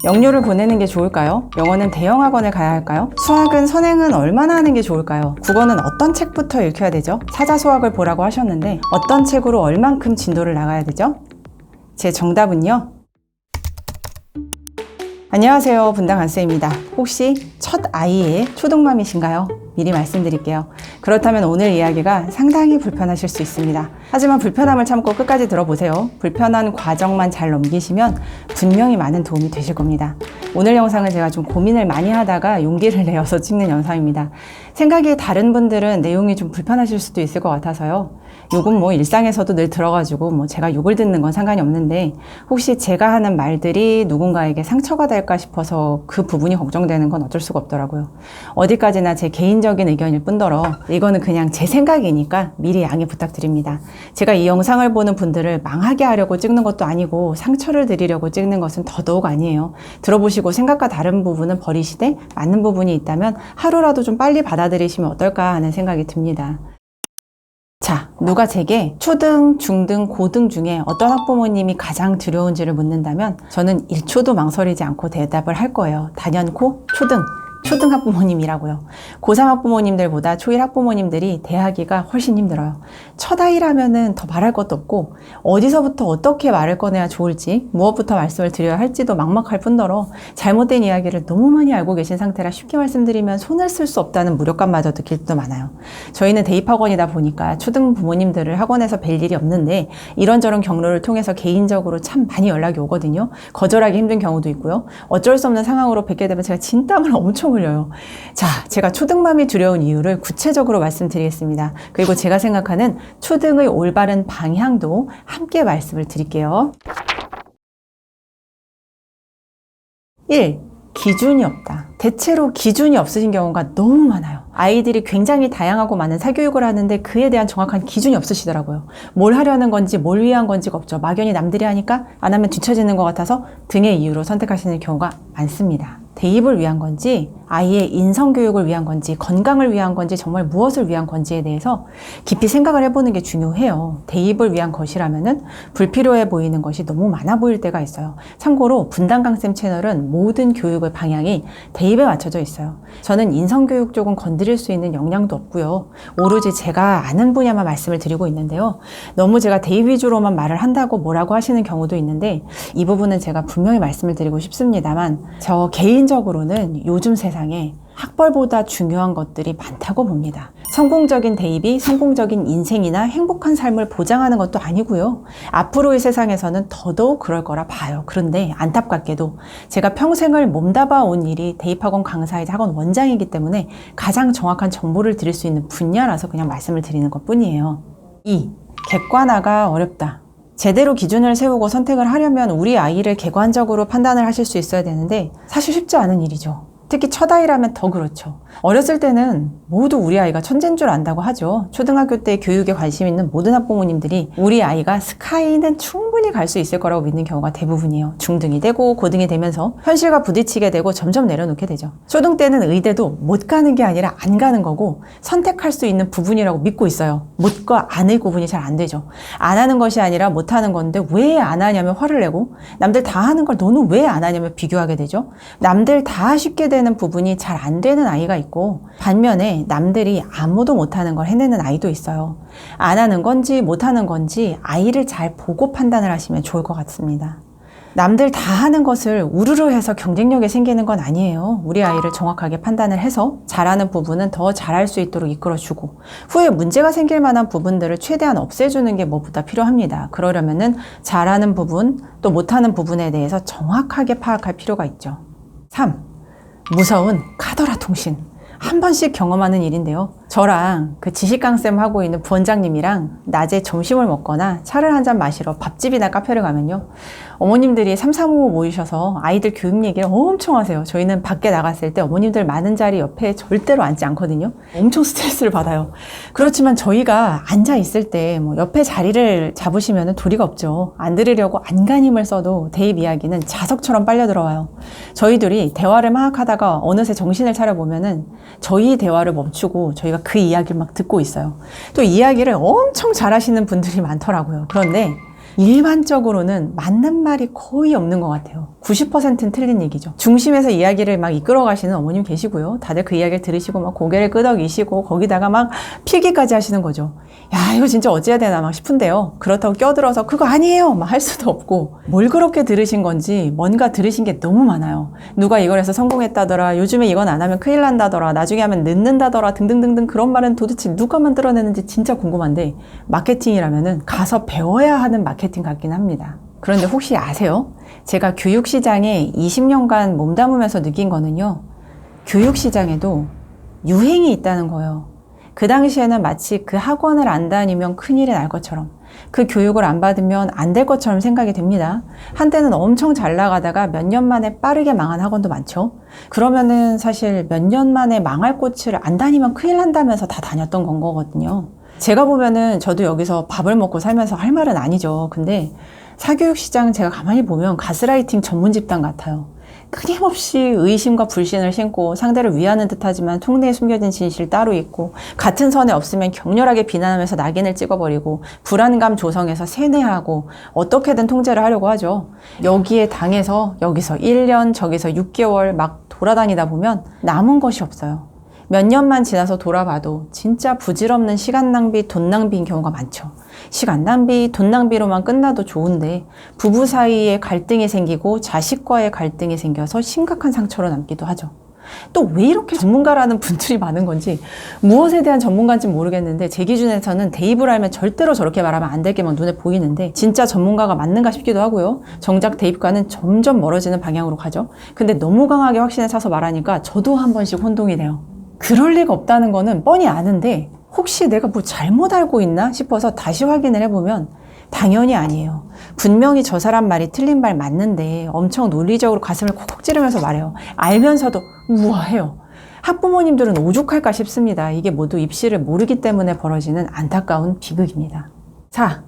영유를 보내는 게 좋을까요? 영어는 대형학원을 가야 할까요? 수학은 선행은 얼마나 하는 게 좋을까요? 국어는 어떤 책부터 읽혀야 되죠? 사자수학을 보라고 하셨는데 어떤 책으로 얼만큼 진도를 나가야 되죠? 제 정답은요. 안녕하세요, 분당 안쌤입니다. 혹시 첫 아이의 초등맘이신가요? 미리 말씀드릴게요. 그렇다면 오늘 이야기가 상당히 불편하실 수 있습니다. 하지만 불편함을 참고 끝까지 들어보세요. 불편한 과정만 잘 넘기시면 분명히 많은 도움이 되실 겁니다. 오늘 영상은 제가 좀 고민을 많이 하다가 용기를 내어서 찍는 영상입니다. 생각이 다른 분들은 내용이 좀 불편하실 수도 있을 것 같아서요. 욕은 일상에서도 늘 들어가지고 제가 욕을 듣는 건 상관이 없는데 혹시 제가 하는 말들이 누군가에게 상처가 될까 싶어서 그 부분이 걱정되는 건 어쩔 수가 없더라고요. 어디까지나 제 개인적인 의견일 뿐더러 이거는 그냥 제 생각이니까 미리 양해 부탁드립니다. 제가 이 영상을 보는 분들을 망하게 하려고 찍는 것도 아니고 상처를 드리려고 찍는 것은 더더욱 아니에요. 들어보시고 생각과 다른 부분은 버리시되 맞는 부분이 있다면 하루라도 좀 빨리 받아들이시면 어떨까 하는 생각이 듭니다. 자, 누가 제게 초등, 중등, 고등 중에 어떤 학부모님이 가장 두려운지를 묻는다면 저는 1초도 망설이지 않고 대답을 할 거예요. 단연코 초등 학부모님이라고요. 고3 학부모님들보다 초1 학부모님들이 대하기가 훨씬 힘들어요. 첫 아이라면은 더 말할 것도 없고 어디서부터 어떻게 말을 꺼내야 좋을지 무엇부터 말씀을 드려야 할지도 막막할 뿐더러 잘못된 이야기를 너무 많이 알고 계신 상태라 쉽게 말씀드리면 손을 쓸 수 없다는 무력감마저 느낄 때도 많아요. 저희는 대입학원이다 보니까 초등 부모님들을 학원에서 뵐 일이 없는데 이런저런 경로를 통해서 개인적으로 참 많이 연락이 오거든요. 거절하기 힘든 경우도 있고요. 어쩔 수 없는 상황으로 뵙게 되면 제가 진땀을 엄청 흘려요. 자, 제가 초등맘이 두려운 이유를 구체적으로 말씀드리겠습니다. 그리고 제가 생각하는 초등의 올바른 방향도 함께 말씀을 드릴게요. 1. 기준이 없다. 대체로 기준이 없으신 경우가 너무 많아요. 아이들이 굉장히 다양하고 많은 사교육을 하는데 그에 대한 정확한 기준이 없으시더라고요. 뭘 하려는 건지 뭘 위한 건지가 없죠. 막연히 남들이 하니까 안 하면 뒤처지는 것 같아서 등의 이유로 선택하시는 경우가 많습니다. 대입을 위한 건지 아이의 인성교육을 위한 건지 건강을 위한 건지 정말 무엇을 위한 건지에 대해서 깊이 생각을 해보는 게 중요해요. 대입을 위한 것이라면은 불필요해 보이는 것이 너무 많아 보일 때가 있어요. 참고로 분당강쌤 채널은 모든 교육의 방향이 대입에 맞춰져 있어요. 저는 인성교육 쪽은 건드릴 수 있는 역량도 없고요. 오로지 제가 아는 분야만 말씀을 드리고 있는데요. 너무 제가 대입 위주로만 말을 한다고 뭐라고 하시는 경우도 있는데 이 부분은 제가 분명히 말씀을 드리고 싶습니다만 저 개인적으로는 요즘 세상에 학벌보다 중요한 것들이 많다고 봅니다. 성공적인 대입이 성공적인 인생이나 행복한 삶을 보장하는 것도 아니고요. 앞으로의 세상에서는 더더욱 그럴 거라 봐요. 그런데 안타깝게도 제가 평생을 몸담아 온 일이 대입학원 강사이자 학원 원장이기 때문에 가장 정확한 정보를 드릴 수 있는 분야라서 그냥 말씀을 드리는 것뿐이에요. 2. 객관화가 어렵다. 제대로 기준을 세우고 선택을 하려면 우리 아이를 객관적으로 판단을 하실 수 있어야 되는데 사실 쉽지 않은 일이죠. 특히 첫 아이라면 더 그렇죠. 어렸을 때는 모두 우리 아이가 천재인 줄 안다고 하죠. 초등학교 때 교육에 관심 있는 모든 학부모님들이 우리 아이가 스카이는 충분히 갈 수 있을 거라고 믿는 경우가 대부분이에요. 중등이 되고 고등이 되면서 현실과 부딪히게 되고 점점 내려놓게 되죠. 초등 때는 의대도 못 가는 게 아니라 안 가는 거고 선택할 수 있는 부분이라고 믿고 있어요. 못과 안의 구분이 잘 안 되죠. 안 하는 것이 아니라 못 하는 건데 왜 안 하냐면 화를 내고 남들 다 하는 걸 너는 왜 안 하냐면 비교하게 되죠. 남들 다 쉽게 되는 부분이 잘 안 되는 아이가 있고 반면에 남들이 아무도 못하는 걸 해내는 아이도 있어요. 안 하는 건지 못하는 건지 아이를 잘 보고 판단을 하시면 좋을 것 같습니다. 남들 다 하는 것을 우르르 해서 경쟁력이 생기는 건 아니에요. 우리 아이를 정확하게 판단을 해서 잘하는 부분은 더 잘할 수 있도록 이끌어주고 후에 문제가 생길 만한 부분들을 최대한 없애주는 게 무엇보다 필요합니다. 그러려면은 잘하는 부분 또 못하는 부분에 대해서 정확하게 파악할 필요가 있죠. 3. 무서운 카더라 통신. 한 번씩 경험하는 일인데요. 저랑 그 지식강쌤 하고 있는 부원장님이랑 낮에 점심을 먹거나 차를 한잔 마시러 밥집이나 카페를 가면요. 어머님들이 335 모이셔서 아이들 교육 얘기를 엄청 하세요. 저희는 밖에 나갔을 때 어머님들 많은 자리 옆에 절대로 앉지 않거든요. 엄청 스트레스를 받아요. 그렇지만 저희가 앉아 있을 때 옆에 자리를 잡으시면 도리가 없죠. 안 들으려고 안간힘을 써도 대입 이야기는 자석처럼 빨려 들어와요. 저희들이 대화를 막 하다가 어느새 정신을 차려보면은 저희 대화를 멈추고 저희가 그 이야기를 막 듣고 있어요. 또 이야기를 엄청 잘하시는 분들이 많더라고요. 그런데 일반적으로는 맞는 말이 거의 없는 것 같아요. 90%는 틀린 얘기죠. 중심에서 이야기를 막 이끌어 가시는 어머님 계시고요. 다들 그 이야기를 들으시고 막 고개를 끄덕이시고 거기다가 막 필기까지 하시는 거죠. 야, 이거 진짜 어찌해야 되나 막 싶은데요. 그렇다고 껴들어서 그거 아니에요 막 할 수도 없고, 뭘 그렇게 들으신 건지 뭔가 들으신 게 너무 많아요. 누가 이걸 해서 성공했다더라, 요즘에 이건 안 하면 큰일 난다더라, 나중에 하면 늦는다더라 등등등등. 그런 말은 도대체 누가 만들어내는지 진짜 궁금한데, 마케팅이라면은 가서 배워야 하는 마케팅 같긴 합니다. 그런데 혹시 아세요? 제가 교육시장에 20년간 몸담으면서 느낀 거는요, 교육시장에도 유행이 있다는 거예요. 그 당시에는 마치 그 학원을 안 다니면 큰일이 날 것처럼, 그 교육을 안 받으면 안 될 것처럼 생각이 됩니다. 한때는 엄청 잘 나가다가 몇 년 만에 빠르게 망한 학원도 많죠. 그러면은 사실 몇 년 만에 망할 곳을 안 다니면 큰일 난다면서 다 다녔던 건 거거든요. 제가 보면은 저도 여기서 밥을 먹고 살면서 할 말은 아니죠. 근데 사교육 시장 제가 가만히 보면 가스라이팅 전문 집단 같아요. 끊임없이 의심과 불신을 심고 상대를 위하는 듯하지만 속내에 숨겨진 진실 따로 있고, 같은 선에 없으면 격렬하게 비난하면서 낙인을 찍어버리고, 불안감 조성해서 세뇌하고 어떻게든 통제를 하려고 하죠. 여기에 당해서 여기서 1년 저기서 6개월 막 돌아다니다 보면 남은 것이 없어요. 몇 년만 지나서 돌아봐도 진짜 부질없는 시간 낭비, 돈 낭비인 경우가 많죠. 시간 낭비, 돈 낭비로만 끝나도 좋은데 부부 사이에 갈등이 생기고 자식과의 갈등이 생겨서 심각한 상처로 남기도 하죠. 또 왜 이렇게 전문가라는 분들이 많은 건지, 무엇에 대한 전문가인지 모르겠는데 제 기준에서는 대입을 하면 절대로 저렇게 말하면 안 될 게 막 눈에 보이는데, 진짜 전문가가 맞는가 싶기도 하고요. 정작 대입과는 점점 멀어지는 방향으로 가죠. 근데 너무 강하게 확신에 차서 말하니까 저도 한 번씩 혼동이 돼요. 그럴 리가 없다는 거는 뻔히 아는데 혹시 내가 뭐 잘못 알고 있나 싶어서 다시 확인을 해보면 당연히 아니에요. 분명히 저 사람 말이 틀린 말 맞는데 엄청 논리적으로 가슴을 콕콕 찌르면서 말해요. 알면서도 우아해요. 학부모님들은 오죽할까 싶습니다. 이게 모두 입시를 모르기 때문에 벌어지는 안타까운 비극입니다. 자,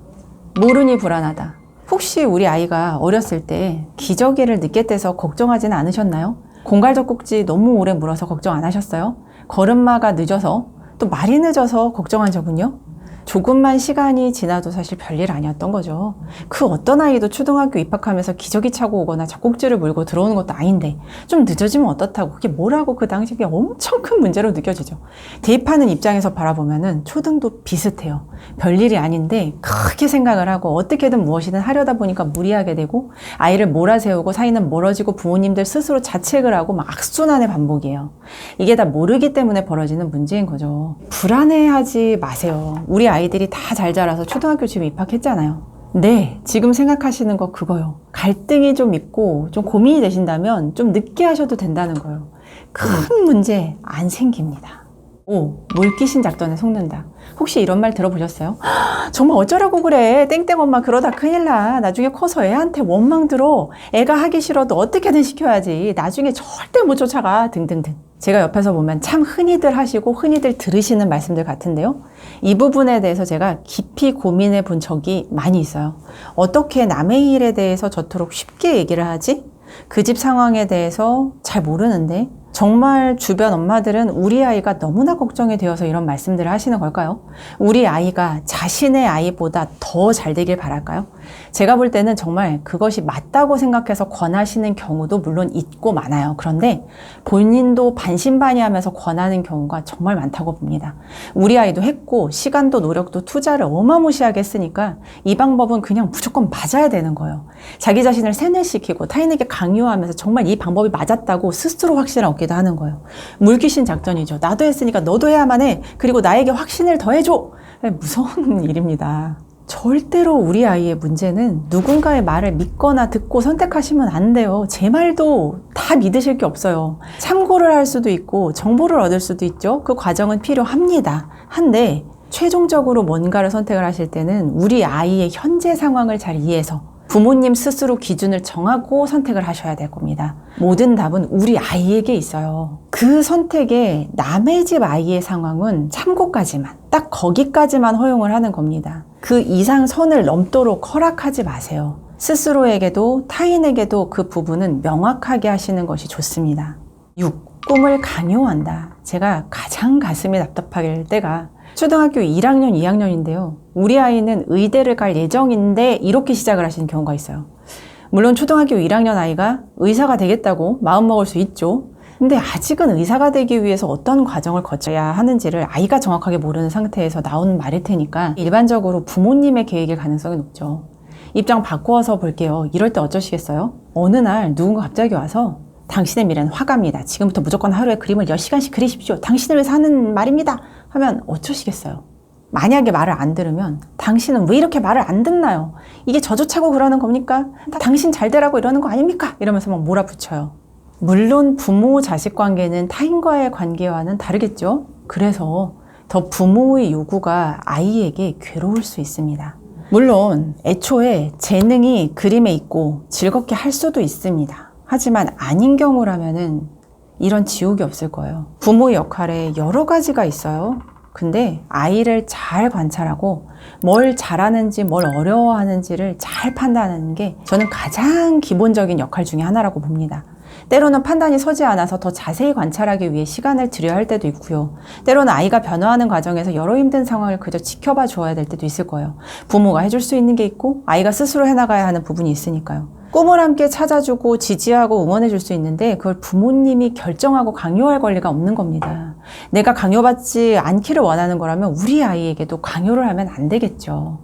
모르니 불안하다. 혹시 우리 아이가 어렸을 때 기저귀를 늦게 떼서 걱정하지는 않으셨나요? 공갈젖꼭지 너무 오래 물어서 걱정 안 하셨어요? 걸음마가 늦어서, 또 말이 늦어서 걱정한 적은요? 조금만 시간이 지나도 사실 별일 아니었던 거죠. 그 어떤 아이도 초등학교 입학하면서 기저귀 차고 오거나 젖꼭지를 물고 들어오는 것도 아닌데 좀 늦어지면 어떻다고, 그게 뭐라고 그 당시에 엄청 큰 문제로 느껴지죠. 대입하는 입장에서 바라보면은 초등도 비슷해요. 별일이 아닌데 크게 생각을 하고 어떻게든 무엇이든 하려다 보니까 무리하게 되고, 아이를 몰아세우고 사이는 멀어지고 부모님들 스스로 자책을 하고 막 악순환의 반복이에요. 이게 다 모르기 때문에 벌어지는 문제인 거죠. 불안해하지 마세요. 우리 아이들이 다 잘 자라서 초등학교 지금 입학했잖아요. 네, 지금 생각하시는 거 그거요. 갈등이 좀 있고 좀 고민이 되신다면 좀 늦게 하셔도 된다는 거예요. 큰 문제 안 생깁니다. 오, 물귀신 작전에 속는다. 혹시 이런 말 들어보셨어요? 정말 어쩌라고 그래. 땡땡 엄마 그러다 큰일 나. 나중에 커서 애한테 원망 들어. 애가 하기 싫어도 어떻게든 시켜야지. 나중에 절대 못 쫓아가. 등등등. 제가 옆에서 보면 참 흔히들 하시고 흔히들 들으시는 말씀들 같은데요. 이 부분에 대해서 제가 깊이 고민해 본 적이 많이 있어요. 어떻게 남의 일에 대해서 저토록 쉽게 얘기를 하지? 그 집 상황에 대해서 잘 모르는데 정말 주변 엄마들은 우리 아이가 너무나 걱정이 되어서 이런 말씀들을 하시는 걸까요? 우리 아이가 자신의 아이보다 더 잘 되길 바랄까요? 제가 볼 때는 정말 그것이 맞다고 생각해서 권하시는 경우도 물론 있고 많아요. 그런데 본인도 반신반의하면서 권하는 경우가 정말 많다고 봅니다. 우리 아이도 했고 시간도 노력도 투자를 어마무시하게 했으니까 이 방법은 그냥 무조건 맞아야 되는 거예요. 자기 자신을 세뇌시키고 타인에게 강요하면서 정말 이 방법이 맞았다고 스스로 확신을 얻기도 하는 거예요. 물귀신 작전이죠. 나도 했으니까 너도 해야만 해. 그리고 나에게 확신을 더해줘. 무서운 일입니다. 절대로 우리 아이의 문제는 누군가의 말을 믿거나 듣고 선택하시면 안 돼요. 제 말도 다 믿으실 게 없어요. 참고를 할 수도 있고 정보를 얻을 수도 있죠. 그 과정은 필요합니다. 한데 최종적으로 뭔가를 선택을 하실 때는 우리 아이의 현재 상황을 잘 이해해서 부모님 스스로 기준을 정하고 선택을 하셔야 될 겁니다. 모든 답은 우리 아이에게 있어요. 그 선택에 남의 집 아이의 상황은 참고까지만, 딱 거기까지만 허용을 하는 겁니다. 그 이상 선을 넘도록 허락하지 마세요. 스스로에게도 타인에게도 그 부분은 명확하게 하시는 것이 좋습니다. 6. 꿈을 강요한다. 제가 가장 가슴이 답답할 때가 초등학교 1학년, 2학년인데요. 우리 아이는 의대를 갈 예정인데 이렇게 시작을 하시는 경우가 있어요. 물론 초등학교 1학년 아이가 의사가 되겠다고 마음먹을 수 있죠. 근데 아직은 의사가 되기 위해서 어떤 과정을 거쳐야 하는지를 아이가 정확하게 모르는 상태에서 나오는 말일 테니까 일반적으로 부모님의 계획일 가능성이 높죠. 입장 바꾸어서 볼게요. 이럴 때 어쩌시겠어요? 어느 날 누군가 갑자기 와서 당신의 미래는 화가입니다. 지금부터 무조건 하루에 그림을 10시간씩 그리십시오. 당신을 위해서 하는 말입니다. 하면 어쩌시겠어요? 만약에 말을 안 들으면 당신은 왜 이렇게 말을 안 듣나요? 이게 저주차고 그러는 겁니까? 당신 잘 되라고 이러는 거 아닙니까? 이러면서 막 몰아붙여요. 물론 부모 자식 관계는 타인과의 관계와는 다르겠죠. 그래서 더 부모의 요구가 아이에게 괴로울 수 있습니다. 물론 애초에 재능이 그림에 있고 즐겁게 할 수도 있습니다. 하지만 아닌 경우라면은 이런 지옥이 없을 거예요. 부모의 역할에 여러 가지가 있어요. 근데 아이를 잘 관찰하고 뭘 잘하는지 뭘 어려워하는지를 잘 판단하는 게 저는 가장 기본적인 역할 중에 하나라고 봅니다. 때로는 판단이 서지 않아서 더 자세히 관찰하기 위해 시간을 들여야 할 때도 있고요. 때로는 아이가 변화하는 과정에서 여러 힘든 상황을 그저 지켜봐 주어야 될 때도 있을 거예요. 부모가 해줄 수 있는 게 있고 아이가 스스로 해나가야 하는 부분이 있으니까요. 꿈을 함께 찾아주고 지지하고 응원해줄 수 있는데 그걸 부모님이 결정하고 강요할 권리가 없는 겁니다. 내가 강요받지 않기를 원하는 거라면 우리 아이에게도 강요를 하면 안 되겠죠.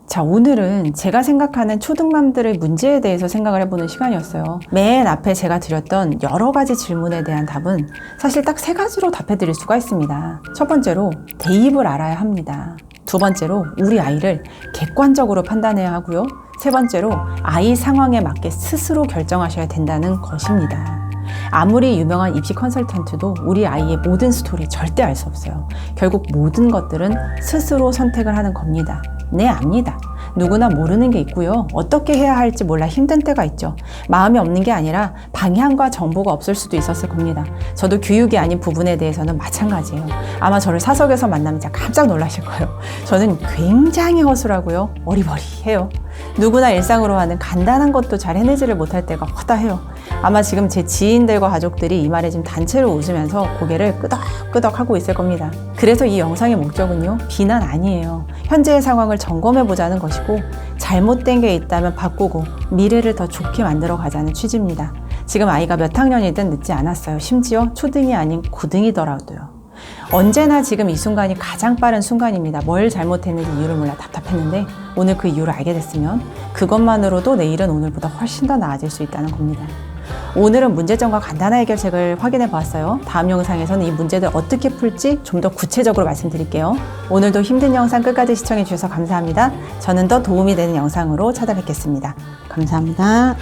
자, 오늘은 제가 생각하는 초등맘들의 문제에 대해서 생각을 해보는 시간이었어요. 맨 앞에 제가 드렸던 여러 가지 질문에 대한 답은 사실 딱 3가지로 답해드릴 수가 있습니다. 첫 번째로 대입을 알아야 합니다. 두 번째로 우리 아이를 객관적으로 판단해야 하고요. 세 번째로 아이 상황에 맞게 스스로 결정하셔야 된다는 것입니다. 아무리 유명한 입시 컨설턴트도 우리 아이의 모든 스토리 절대 알 수 없어요. 결국 모든 것들은 스스로 선택을 하는 겁니다. 네, 압니다. 누구나 모르는 게 있고요. 어떻게 해야 할지 몰라 힘든 때가 있죠. 마음이 없는 게 아니라 방향과 정보가 없을 수도 있었을 겁니다. 저도 교육이 아닌 부분에 대해서는 마찬가지예요. 아마 저를 사석에서 만나면 진짜 깜짝 놀라실 거예요. 저는 굉장히 허술하고요. 어리버리해요. 누구나 일상으로 하는 간단한 것도 잘 해내지를 못할 때가 허다해요. 아마 지금 제 지인들과 가족들이 이 말에 지금 단체로 웃으면서 고개를 끄덕끄덕 하고 있을 겁니다. 그래서 이 영상의 목적은요, 비난 아니에요. 현재의 상황을 점검해보자는 것이고 잘못된 게 있다면 바꾸고 미래를 더 좋게 만들어 가자는 취지입니다. 지금 아이가 몇 학년이든 늦지 않았어요. 심지어 초등이 아닌 고등이더라도요. 언제나 지금 이 순간이 가장 빠른 순간입니다. 뭘 잘못했는지 이유를 몰라 답답했는데 오늘 그 이유를 알게 됐으면 그것만으로도 내일은 오늘보다 훨씬 더 나아질 수 있다는 겁니다. 오늘은 문제점과 간단한 해결책을 확인해 보았어요. 다음 영상에서는 이 문제들 어떻게 풀지 좀 더 구체적으로 말씀드릴게요. 오늘도 힘든 영상 끝까지 시청해 주셔서 감사합니다. 저는 더 도움이 되는 영상으로 찾아뵙겠습니다. 감사합니다.